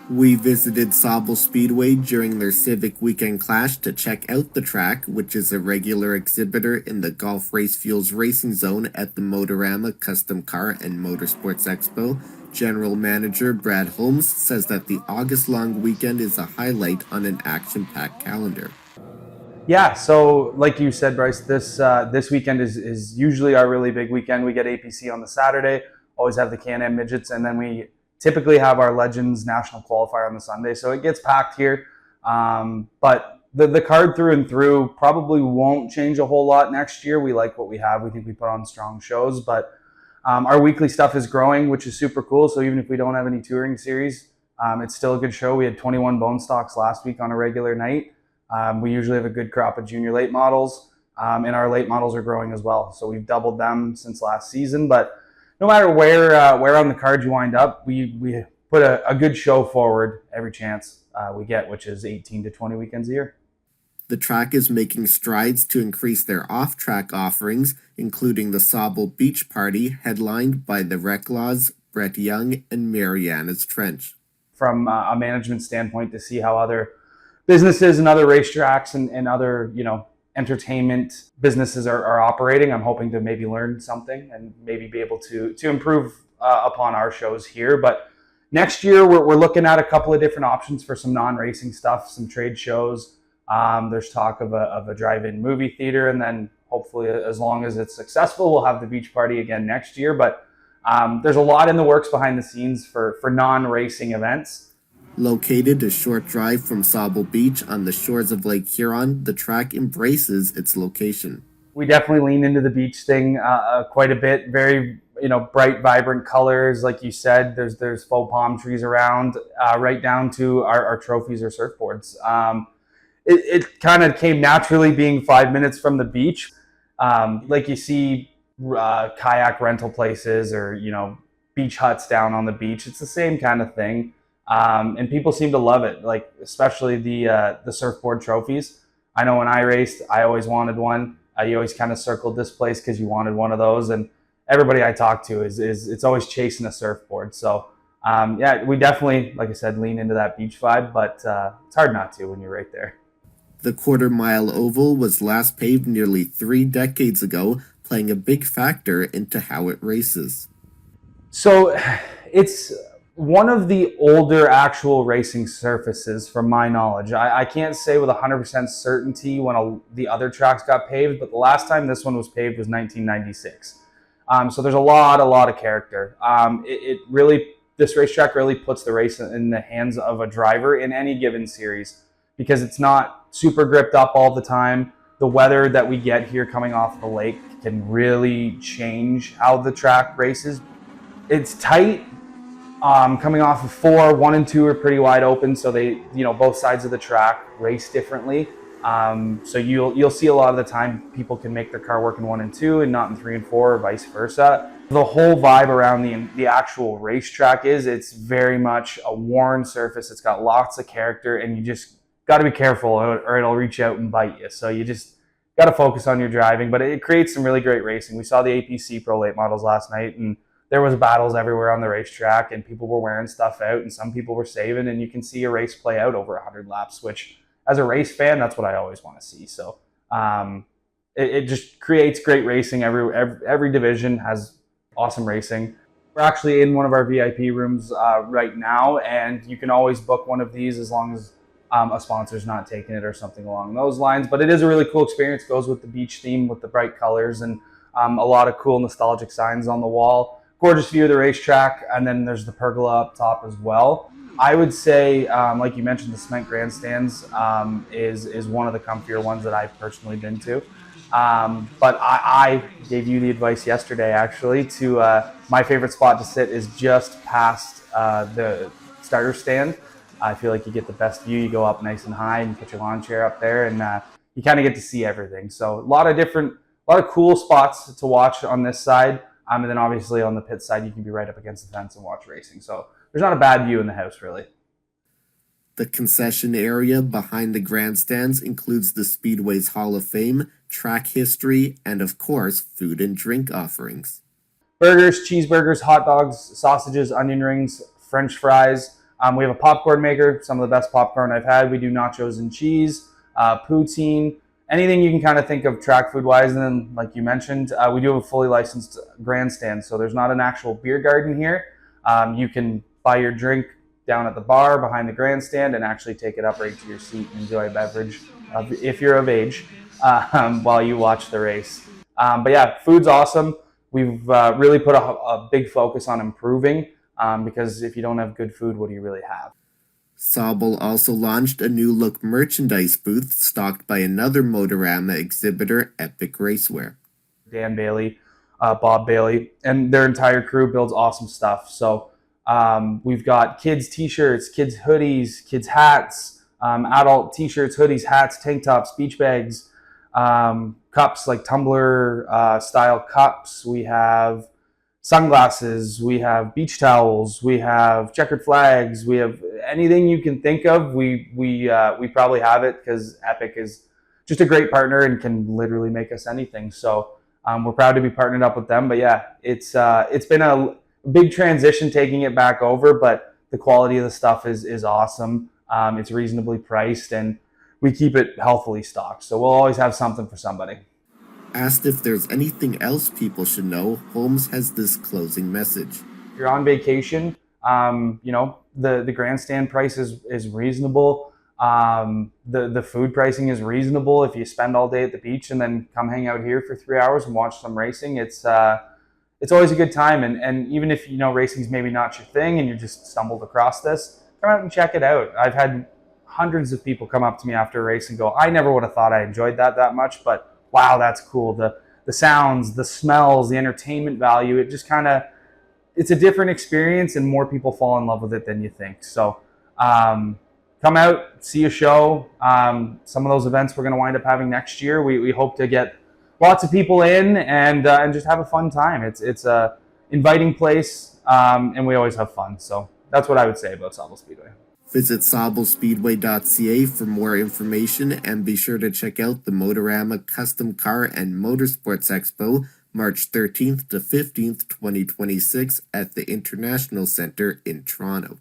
We visited Sauble Speedway during their Civic Weekend Clash to check out the track, which is a regular exhibitor in the Golf Race Fuels racing zone at the Motorama Custom Car and Motorsports Expo. General Manager Brad Holmes says that the August-long weekend is a highlight on an action-packed calendar. Yeah, so like you said, Bryce, this weekend is usually our really big weekend. We get APC on the Saturday, always have the Can-Am midgets, and then we typically have our Legends National Qualifier on the Sunday. So it gets packed here, but the card through and through probably won't change a whole lot next year. We like what we have. We think we put on strong shows, but our weekly stuff is growing, which is super cool. So even if we don't have any touring series, it's still a good show. We had 21 bone stocks last week on a regular night. We usually have a good crop of junior late models, and our late models are growing as well. So we've doubled them since last season. But no matter where on the card you wind up, we put a good show forward every chance we get, which is 18 to 20 weekends a year. The track is making strides to increase their off-track offerings, including the Sauble Beach Party, headlined by the Reclaws, Brett Young, and Mariana's Trench. From a management standpoint, to see how other businesses and other racetracks and other, entertainment businesses are operating, I'm hoping to maybe learn something and maybe be able to improve upon our shows here. But next year, we're looking at a couple of different options for some non-racing stuff, some trade shows. There's talk of a drive-in movie theater, and then hopefully, as long as it's successful, we'll have the beach party again next year. But there's a lot in the works behind the scenes for non-racing events. Located a short drive from Sauble Beach on the shores of Lake Huron, the track embraces its location. We definitely lean into the beach thing quite a bit. Very, bright, vibrant colors. Like you said, there's faux palm trees around, right down to our trophies or surfboards. It kind of came naturally being 5 minutes from the beach. Like you see kayak rental places or, beach huts down on the beach. It's the same kind of thing. And people seem to love it, like especially the surfboard trophies. I know when I raced, I always wanted one. You always kind of circled this place because you wanted one of those. And everybody I talk to is it's always chasing a surfboard. So yeah, we definitely, like I said, lean into that beach vibe, but it's hard not to when you're right there. The quarter-mile oval was last paved nearly 3 decades ago, playing a big factor into how it races. So it's one of the older actual racing surfaces, from my knowledge. I can't say with 100% certainty when the other tracks got paved, but the last time this one was paved was 1996. So there's a lot of character. This racetrack really puts the race in the hands of a driver in any given series, because it's not super gripped up all the time. The weather that we get here coming off the lake can really change how the track races. It's tight. Coming off of 4, 1 and 2 are pretty wide open, so they, both sides of the track race differently. So you'll see a lot of the time people can make their car work in 1 and 2 and not in 3 and 4, or vice versa. The whole vibe around the actual racetrack it's very much a worn surface. It's got lots of character, and you just got to be careful or it'll reach out and bite you. So you just got to focus on your driving, but it creates some really great racing. We saw the APC Pro Late models last night, and there was battles everywhere on the racetrack, and people were wearing stuff out, and some people were saving, and you can see a race play out over 100 laps, which as a race fan, that's what I always want to see. So it just creates great racing. Every division has awesome racing. We're actually in one of our VIP rooms right now, and you can always book one of these as long as a sponsor's not taking it or something along those lines. But it is a really cool experience. It goes with the beach theme with the bright colors and a lot of cool nostalgic signs on the wall. Gorgeous view of the racetrack, and then there's the pergola up top as well. I would say, like you mentioned, the cement grandstands is one of the comfier ones that I've personally been to. But I gave you the advice yesterday, actually, to my favorite spot to sit is just past the starter stand. I feel like you get the best view. You go up nice and high and put your lawn chair up there, and you kind of get to see everything. So a lot of cool spots to watch on this side. And then obviously on the pit side, you can be right up against the fence and watch racing. So there's not a bad view in the house, really. The concession area behind the grandstands includes the Speedway's Hall of Fame, track history, and of course, food and drink offerings. Burgers, cheeseburgers, hot dogs, sausages, onion rings, French fries, We have a popcorn maker, some of the best popcorn I've had. We do nachos and cheese, poutine, anything you can kind of think of track food wise. And then, like you mentioned, we do have a fully licensed grandstand. So there's not an actual beer garden here. You can buy your drink down at the bar behind the grandstand and actually take it up right to your seat and enjoy a beverage if you're of age while you watch the race. But yeah, food's awesome. We've really put a big focus on improving because if you don't have good food, what do you really have? Sauble also launched a new look merchandise booth stocked by another Motorama exhibitor, Epic Racewear. Dan Bailey, Bob Bailey, and their entire crew builds awesome stuff. So we've got kids t-shirts, kids hoodies, kids hats, adult t-shirts, hoodies, hats, tank tops, beach bags, cups like tumbler style cups. We have sunglasses, we have beach towels, we have checkered flags, we have anything you can think of. We probably have it because Epic is just a great partner and can literally make us anything. So we're proud to be partnered up with them. But yeah, it's been a big transition taking it back over, but the quality of the stuff is awesome. It's reasonably priced and we keep it healthily stocked. So we'll always have something for somebody. Asked if there's anything else people should know, Holmes has this closing message. If you're on vacation, the grandstand price is reasonable. The food pricing is reasonable. If you spend all day at the beach and then come hang out here for 3 hours and watch some racing, it's always a good time. And even if racing's maybe not your thing and you just stumbled across this, come out and check it out. I've had hundreds of people come up to me after a race and go, I never would have thought I enjoyed that much, but wow, that's cool. The sounds, the smells, the entertainment value, it just it's a different experience and more people fall in love with it than you think. So come out, see a show. Some of those events we're going to wind up having next year. We hope to get lots of people in and just have a fun time. It's a inviting place and we always have fun. So that's what I would say about Sauble Speedway. Visit SaubleSpeedway.ca for more information and be sure to check out the Motorama Custom Car and Motorsports Expo March 13th to 15th, 2026 at the International Center in Toronto.